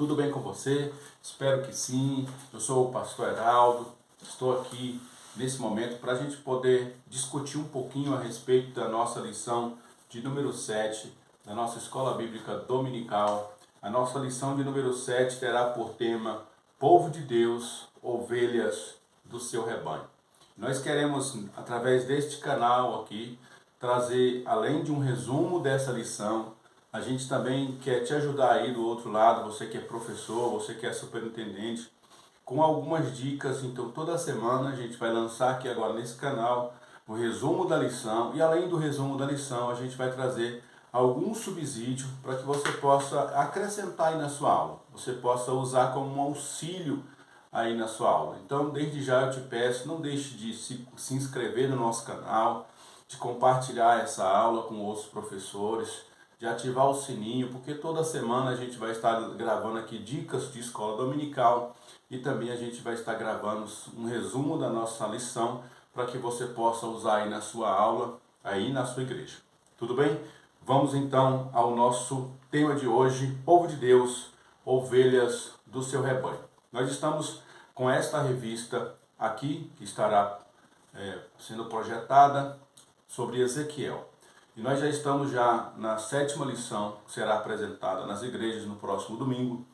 Tudo bem com você? Espero que sim. Eu sou o pastor Heraldo. Estou aqui nesse momento para a gente poder discutir um pouquinho a respeito da nossa lição de número 7 da nossa Escola Bíblica Dominical. A nossa lição de número 7 terá por tema Povo de Deus, ovelhas do seu rebanho. Nós queremos, através deste canal aqui, trazer, além de um resumo dessa lição, a gente também quer te ajudar aí do outro lado, você que é professor, você que é superintendente, com algumas dicas. Então toda semana a gente vai lançar aqui agora nesse canal o resumo da lição, e além do resumo da lição a gente vai trazer algum subsídio para que você possa acrescentar aí na sua aula, você possa usar como um auxílio aí na sua aula. Então desde já eu te peço, não deixe de se inscrever no nosso canal, de compartilhar essa aula com outros professores, de ativar o sininho, porque toda semana a gente vai estar gravando aqui dicas de escola dominical e também a gente vai estar gravando um resumo da nossa lição para que você possa usar aí na sua aula, aí na sua igreja. Tudo bem? Vamos então ao nosso tema de hoje, Povo de Deus, ovelhas do seu rebanho. Nós estamos com esta revista aqui, que estará sendo projetada sobre Ezequiel. E nós já estamos na 7ª lição, que será apresentada nas igrejas no próximo domingo.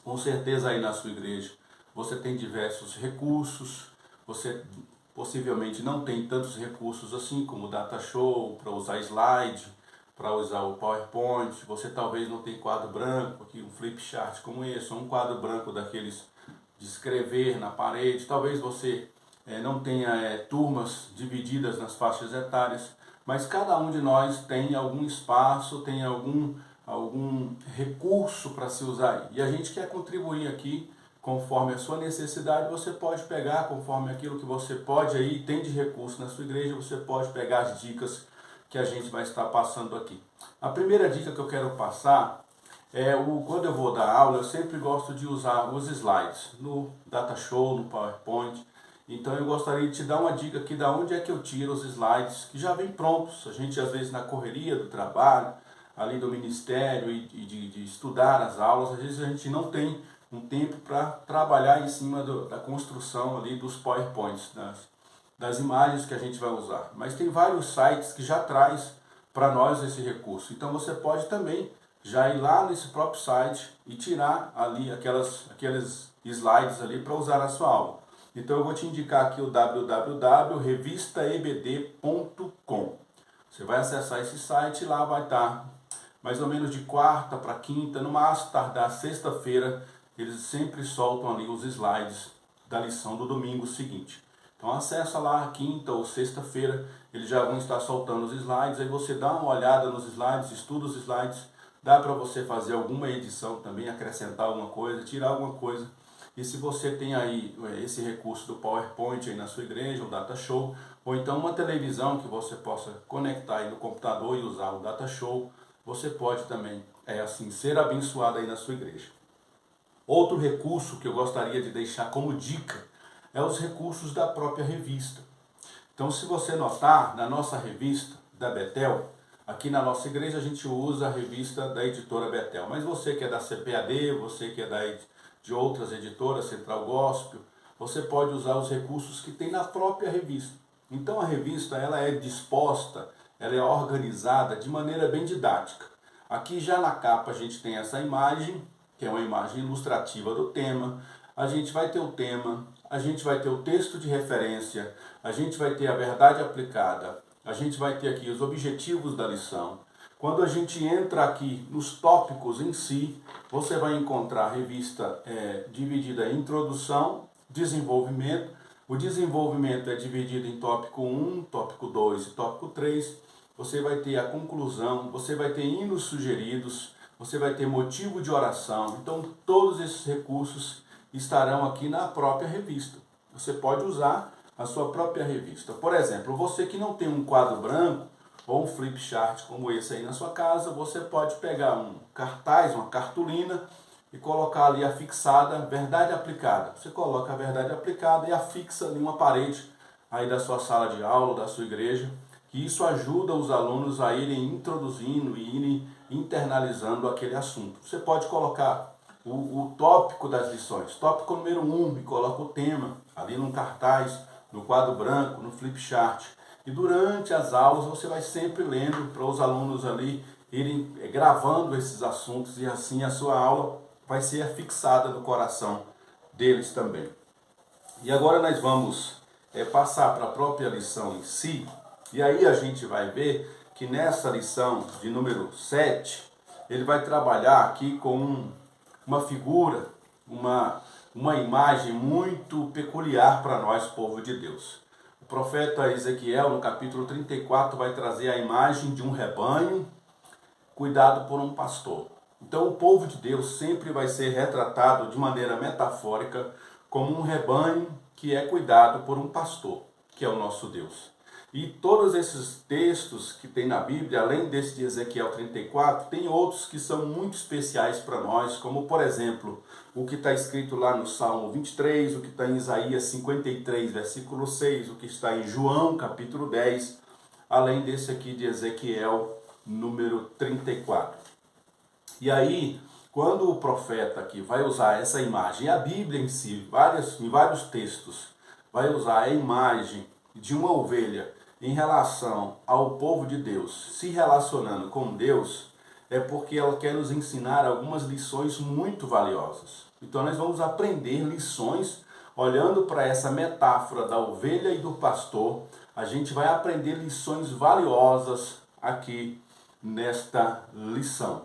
Com certeza aí na sua igreja você tem diversos recursos, você possivelmente não tem tantos recursos assim como o Data Show, para usar slide, para usar o PowerPoint, você talvez não tem quadro branco, aqui um flip chart como esse, ou um quadro branco daqueles de escrever na parede, talvez você não tenha turmas divididas nas faixas etárias, mas cada um de nós tem algum espaço, tem algum recurso para se usar. E a gente quer contribuir aqui conforme a sua necessidade. Você pode pegar conforme aquilo que você pode aí, tem de recurso na sua igreja, você pode pegar as dicas que a gente vai estar passando aqui. A primeira dica que eu quero passar é quando eu vou dar aula, eu sempre gosto de usar os slides no Data Show, no PowerPoint. Então eu gostaria de te dar uma dica aqui de onde é que eu tiro os slides que já vem prontos. A gente às vezes na correria do trabalho, ali do ministério e de estudar as aulas, às vezes a gente não tem um tempo para trabalhar em cima da construção ali dos PowerPoints, das imagens que a gente vai usar. Mas tem vários sites que já traz para nós esse recurso. Então você pode também já ir lá nesse próprio site e tirar ali aqueles slides ali para usar na sua aula. Então eu vou te indicar aqui o www.revistaebd.com. Você vai acessar esse site e lá vai estar mais ou menos de quarta para quinta, no máximo tardar sexta-feira, eles sempre soltam ali os slides da lição do domingo seguinte. Então acessa lá quinta ou sexta-feira, eles já vão estar soltando os slides, aí você dá uma olhada nos slides, estuda os slides, dá para você fazer alguma edição também, acrescentar alguma coisa, tirar alguma coisa. E se você tem aí esse recurso do PowerPoint aí na sua igreja, o Data Show, ou então uma televisão que você possa conectar aí no computador e usar o Data Show, você pode também ser abençoado aí na sua igreja. Outro recurso que eu gostaria de deixar como dica é os recursos da própria revista. Então se você notar, na nossa revista da Betel, aqui na nossa igreja a gente usa a revista da editora Betel, mas você que é da CPAD, você que é de outras editoras, Central Gospel, você pode usar os recursos que tem na própria revista. Então a revista ela é disposta, ela é organizada de maneira bem didática. Aqui já na capa a gente tem essa imagem, que é uma imagem ilustrativa do tema. A gente vai ter o tema, a gente vai ter o texto de referência, a gente vai ter a verdade aplicada, a gente vai ter aqui os objetivos da lição. Quando a gente entra aqui nos tópicos em si, você vai encontrar a revista dividida em introdução, desenvolvimento. O desenvolvimento é dividido em tópico 1, tópico 2 e tópico 3. Você vai ter a conclusão, você vai ter hinos sugeridos, você vai ter motivo de oração. Então todos esses recursos estarão aqui na própria revista. Você pode usar a sua própria revista. Por exemplo, você que não tem um quadro branco, ou um flip chart como esse aí na sua casa, você pode pegar um cartaz, uma cartolina e colocar ali afixada verdade aplicada. Você coloca a verdade aplicada e afixa ali uma parede aí da sua sala de aula, da sua igreja, que isso ajuda os alunos a irem introduzindo e irem internalizando aquele assunto. Você pode colocar o tópico das lições. Tópico número 1, e coloca o tema ali no cartaz, no quadro branco, no flip chart. E durante as aulas você vai sempre lendo para os alunos ali irem gravando esses assuntos, e assim a sua aula vai ser fixada no coração deles também. E agora nós vamos passar para a própria lição em si, e aí a gente vai ver que nessa lição de número 7, ele vai trabalhar aqui com uma figura, uma imagem muito peculiar para nós, povo de Deus. O profeta Ezequiel, no capítulo 34, vai trazer a imagem de um rebanho cuidado por um pastor. Então o povo de Deus sempre vai ser retratado de maneira metafórica como um rebanho que é cuidado por um pastor, que é o nosso Deus. E todos esses textos que tem na Bíblia, além desse de Ezequiel 34, tem outros que são muito especiais para nós, como por exemplo, o que está escrito lá no Salmo 23, o que está em Isaías 53, versículo 6, o que está em João capítulo 10, além desse aqui de Ezequiel número 34. E aí, quando o profeta aqui vai usar essa imagem, a Bíblia em si, em vários textos, vai usar a imagem de uma ovelha em relação ao povo de Deus, se relacionando com Deus, é porque ela quer nos ensinar algumas lições muito valiosas. Então nós vamos aprender lições, olhando para essa metáfora da ovelha e do pastor, a gente vai aprender lições valiosas aqui nesta lição.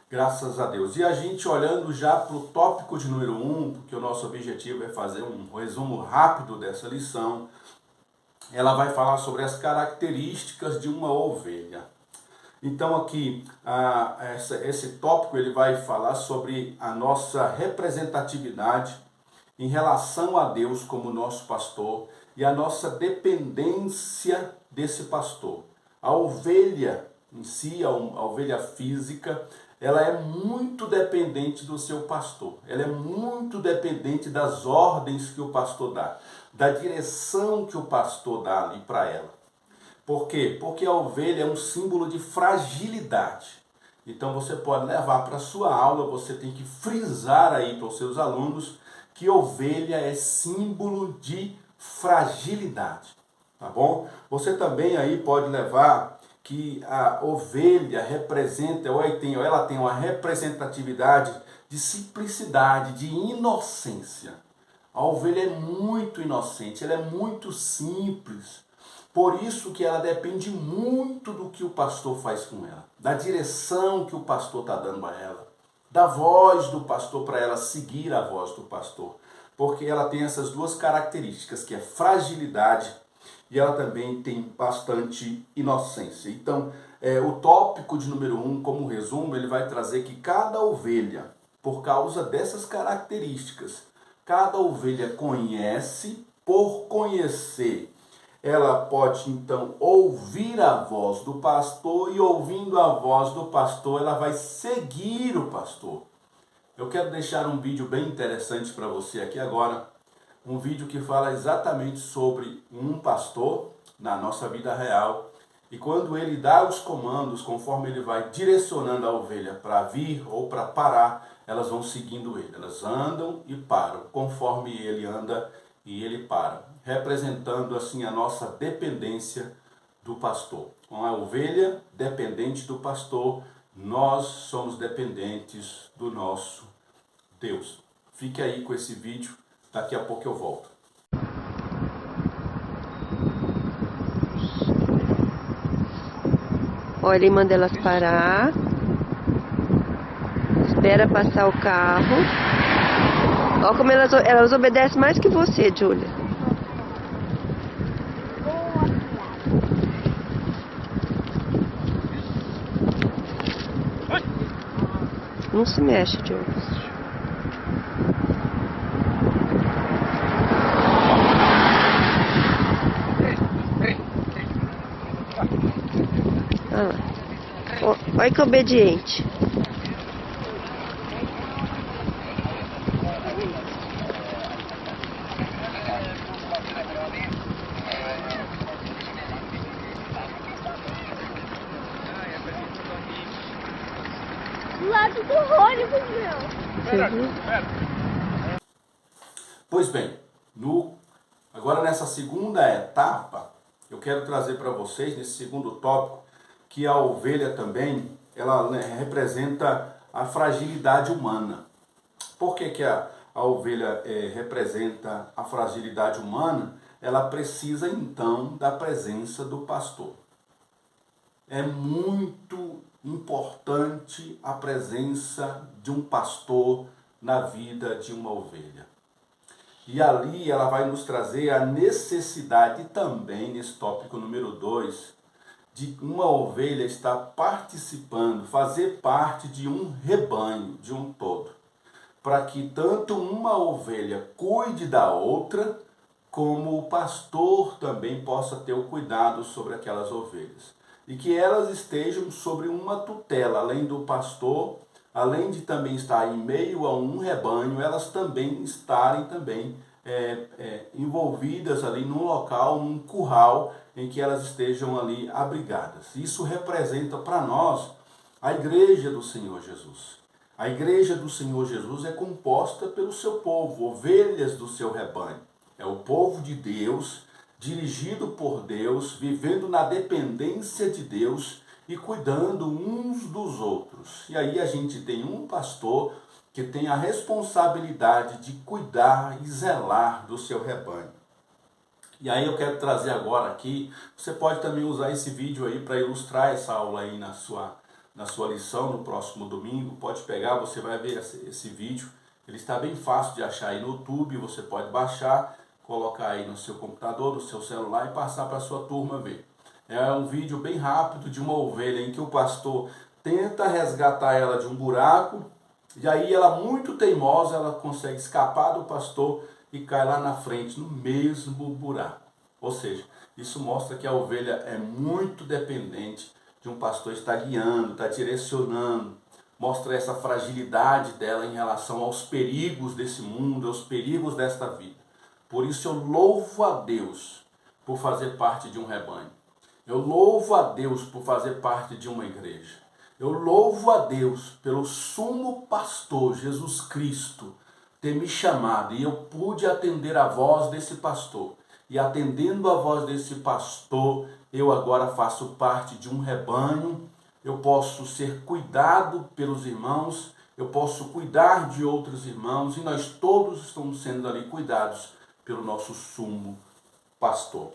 Graças a Deus. E a gente olhando já para o tópico de número 1, porque o nosso objetivo é fazer um resumo rápido dessa lição, ela vai falar sobre as características de uma ovelha. Então aqui, esse tópico ele vai falar sobre a nossa representatividade em relação a Deus como nosso pastor e a nossa dependência desse pastor. A ovelha em si, a ovelha física, ela é muito dependente do seu pastor. Ela é muito dependente das ordens que o pastor dá, da direção que o pastor dá ali para ela. Por quê? Porque a ovelha é um símbolo de fragilidade. Então você pode levar para a sua aula, você tem que frisar aí para os seus alunos que ovelha é símbolo de fragilidade. Tá bom? Você também aí pode levar que a ovelha representa, ou ela tem uma representatividade de simplicidade, de inocência. A ovelha é muito inocente, ela é muito simples. Por isso que ela depende muito do que o pastor faz com ela, da direção que o pastor está dando a ela, da voz do pastor para ela seguir a voz do pastor. Porque ela tem essas duas características, que é fragilidade e ela também tem bastante inocência. Então, o tópico de número 1, como resumo, ele vai trazer que cada ovelha, por causa dessas características, cada ovelha conhece, por conhecer, ela pode então ouvir a voz do pastor e ouvindo a voz do pastor, ela vai seguir o pastor. Eu quero deixar um vídeo bem interessante para você aqui agora, um vídeo que fala exatamente sobre um pastor na nossa vida real, e quando ele dá os comandos, conforme ele vai direcionando a ovelha para vir ou para parar, elas vão seguindo ele, elas andam e param, conforme ele anda e ele para, representando assim a nossa dependência do pastor. Com a ovelha dependente do pastor, nós somos dependentes do nosso Deus. Fique aí com esse vídeo, daqui a pouco eu volto. Olha, ele manda elas parar, espera passar o carro. Olha como elas obedecem mais que você, Júlia. Não se mexe, Júlia. Olha que obediente. Do lado do ônibus, meu. Pois bem, agora nessa segunda etapa, eu quero trazer para vocês, nesse segundo tópico, que a ovelha também, ela, né, representa a fragilidade humana. Por que a ovelha representa a fragilidade humana? Ela precisa então da presença do pastor. É muito importante a presença de um pastor na vida de uma ovelha. E ali ela vai nos trazer a necessidade também, nesse tópico número 2, de uma ovelha estar participando, fazer parte de um rebanho, de um todo. Para que tanto uma ovelha cuide da outra, como o pastor também possa ter o cuidado sobre aquelas ovelhas. E que elas estejam sobre uma tutela, além do pastor, além de também estar em meio a um rebanho, elas também estarem também envolvidas ali num local, num curral, em que elas estejam ali abrigadas. Isso representa para nós a igreja do Senhor Jesus. A igreja do Senhor Jesus é composta pelo seu povo, ovelhas do seu rebanho. É o povo de Deus, dirigido por Deus, vivendo na dependência de Deus e cuidando uns dos outros. E aí a gente tem um pastor que tem a responsabilidade de cuidar e zelar do seu rebanho. E aí eu quero trazer agora aqui, você pode também usar esse vídeo aí para ilustrar essa aula aí na sua lição no próximo domingo. Pode pegar, você vai ver esse vídeo. Ele está bem fácil de achar aí no YouTube, você pode baixar, colocar aí no seu computador, no seu celular e passar para a sua turma ver. É um vídeo bem rápido de uma ovelha em que o pastor tenta resgatar ela de um buraco, e aí ela, muito teimosa, ela consegue escapar do pastor e cai lá na frente, no mesmo buraco. Ou seja, isso mostra que a ovelha é muito dependente de um pastor estar guiando, estar direcionando. Mostra essa fragilidade dela em relação aos perigos desse mundo, aos perigos desta vida. Por isso eu louvo a Deus por fazer parte de um rebanho. Eu louvo a Deus por fazer parte de uma igreja. Eu louvo a Deus pelo sumo pastor Jesus Cristo ter me chamado e eu pude atender a voz desse pastor. E atendendo a voz desse pastor, eu agora faço parte de um rebanho. Eu posso ser cuidado pelos irmãos, eu posso cuidar de outros irmãos e nós todos estamos sendo ali cuidados pelo nosso sumo pastor.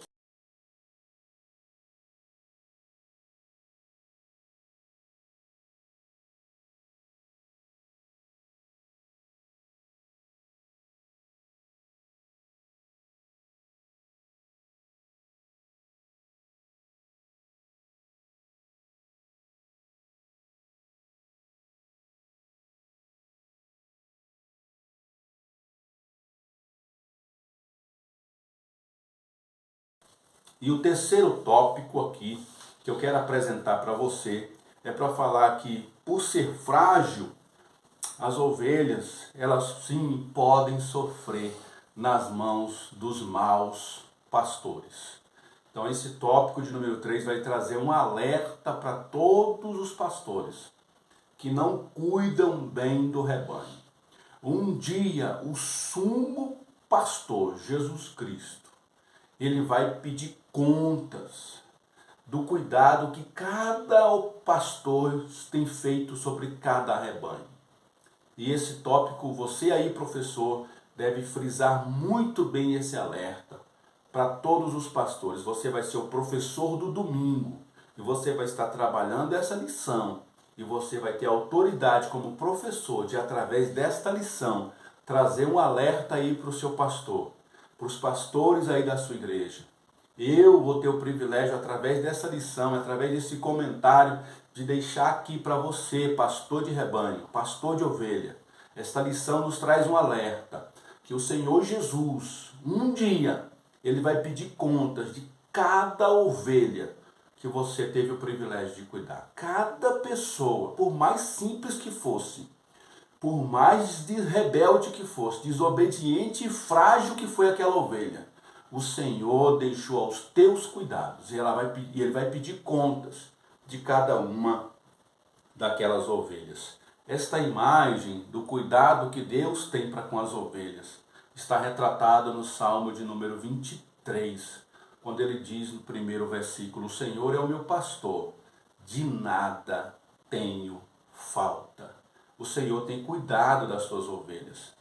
E o terceiro tópico aqui que eu quero apresentar para você é para falar que, por ser frágil, as ovelhas, elas sim podem sofrer nas mãos dos maus pastores. Então esse tópico de número 3 vai trazer um alerta para todos os pastores que não cuidam bem do rebanho. Um dia o sumo pastor, Jesus Cristo, ele vai pedir contas do cuidado que cada pastor tem feito sobre cada rebanho. E esse tópico, você aí, professor, deve frisar muito bem esse alerta para todos os pastores. Você vai ser o professor do domingo e você vai estar trabalhando essa lição e você vai ter autoridade como professor de, através desta lição, trazer um alerta aí para o seu pastor, para os pastores aí da sua igreja. Eu vou ter o privilégio, através dessa lição, através desse comentário, de deixar aqui para você, pastor de rebanho, pastor de ovelha. Esta lição nos traz um alerta, que o Senhor Jesus, um dia, ele vai pedir contas de cada ovelha que você teve o privilégio de cuidar. Cada pessoa, por mais simples que fosse, por mais rebelde que fosse, desobediente e frágil que foi aquela ovelha, o Senhor deixou aos teus cuidados e ele vai pedir contas de cada uma daquelas ovelhas. Esta imagem do cuidado que Deus tem para com as ovelhas está retratada no Salmo de número 23, quando ele diz no primeiro versículo: o Senhor é o meu pastor, de nada tenho falta. O Senhor tem cuidado das suas ovelhas.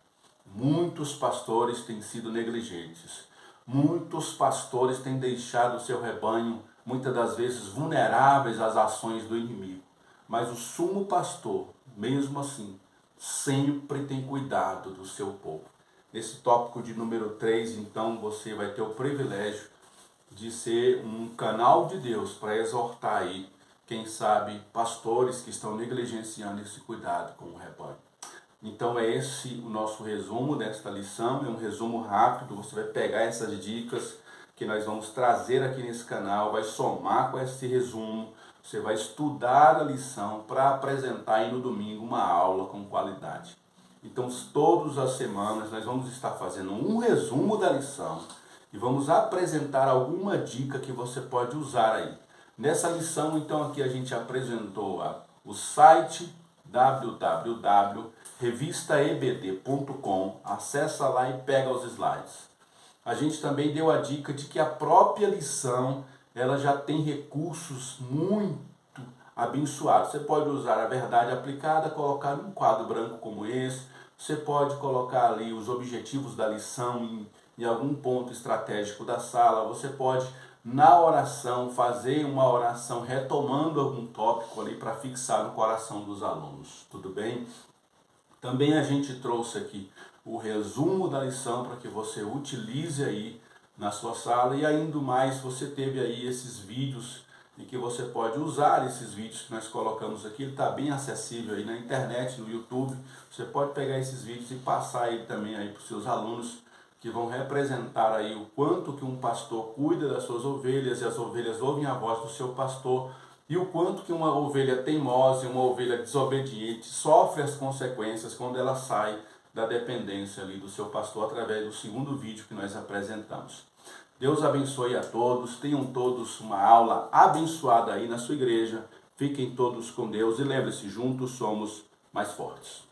Muitos pastores têm sido negligentes. Muitos pastores têm deixado o seu rebanho, muitas das vezes, vulneráveis às ações do inimigo. Mas o sumo pastor, mesmo assim, sempre tem cuidado do seu povo. Nesse tópico de número 3, então, você vai ter o privilégio de ser um canal de Deus para exortar aí, quem sabe, pastores que estão negligenciando esse cuidado com o rebanho. Então é esse o nosso resumo desta lição, é um resumo rápido. Você vai pegar essas dicas que nós vamos trazer aqui nesse canal, vai somar com esse resumo, você vai estudar a lição para apresentar aí no domingo uma aula com qualidade. Então todas as semanas nós vamos estar fazendo um resumo da lição e vamos apresentar alguma dica que você pode usar aí. Nessa lição, então, aqui a gente apresentou o site www.revistaebd.com. Acessa lá e pega os slides. A gente também deu a dica de que a própria lição ela já tem recursos muito abençoados. Você pode usar a verdade aplicada, colocar num quadro branco como esse. Você pode colocar ali os objetivos da lição em algum ponto estratégico da sala. Você pode, na oração, fazer uma oração retomando algum tópico ali para fixar no coração dos alunos. Tudo bem? Também a gente trouxe aqui o resumo da lição para que você utilize aí na sua sala, e ainda mais você teve aí esses vídeos em que você pode usar esses vídeos que nós colocamos aqui. Ele está bem acessível aí na internet, no YouTube. Você pode pegar esses vídeos e passar aí também aí para os seus alunos, que vão representar aí o quanto que um pastor cuida das suas ovelhas e as ovelhas ouvem a voz do seu pastor, e o quanto que uma ovelha teimosa e uma ovelha desobediente sofre as consequências quando ela sai da dependência ali do seu pastor, através do segundo vídeo que nós apresentamos. Deus abençoe a todos, tenham todos uma aula abençoada aí na sua igreja, fiquem todos com Deus e lembre-se, juntos somos mais fortes.